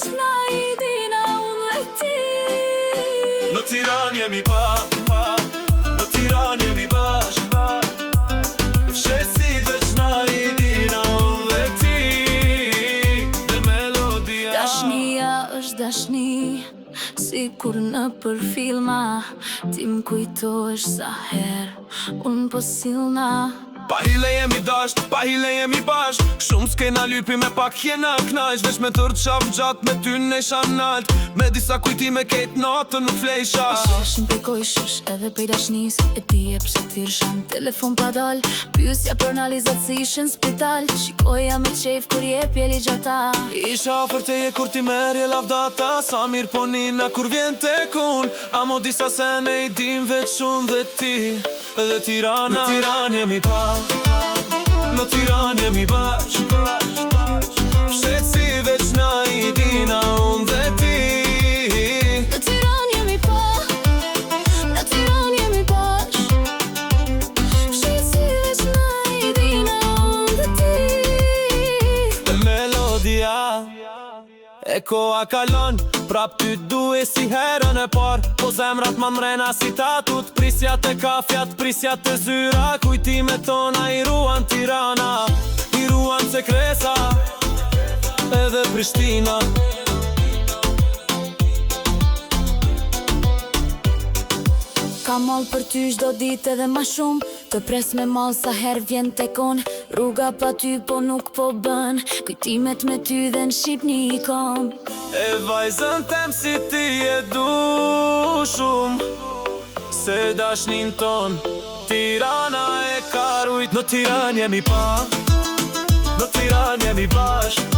veç na I dina unë dhe ti. Në Tiranë jemi në Tiranë jemi bashk. Fshesi veç na I dina unë dhe ti. Dhe melodia. Dashnia është dashni, si kur në për filma. Ti m'kujtohesh sa her unë po silna. Pa hile jemi dasht, pa hile jemi bashk. Shumë s'kejna lypi me pak jena knajsh. Vesh me tërë qaf gjatë me ty n'esha nalt. Me disa kujtime kejt natën nuk flejsha. Sheshin për kojshush edhe pej dashnis. E ti e pse t'virshan telefon pa dal. Pyesja për analizat si ishin spital. Shikoja me qef kur je pjeli gjata. Isha ofër teje kur ti merje lavdata. Sa mirë po nina kur vjen tek un. Amo disa se ne I dim veç unë dhe ti. Edhe Tirana. Në Tiranë jemi në Tiranë jemi bashk. Fshesi veç na I dina unë dhe ti. Në Tiranë jemi në Tiranë jemi bashk. Fshesi veç na I dina unë dhe ti. Dhe melodia. E koha kalon, prap ty duhe si herën e par. Po zemrat ma mrena si tatut. Prisjat e kafjat, prisjat e zyra. Kujtime tona I ruan Tirana. I ruan Sekresa edhe Prishtina. Ka mall për ty çdo ditë edhe ma shumë. Të pres me mall sa her vjen tek unë. Rruga pa ty po nuk po bën. Kujtimet me ty dhe në Shqipni I kom. E vajzën tem si ti e du shumë. Se dashnin ton Tirana e ka rujt. Në Tiranë jemi në Tiranë jemi bashk.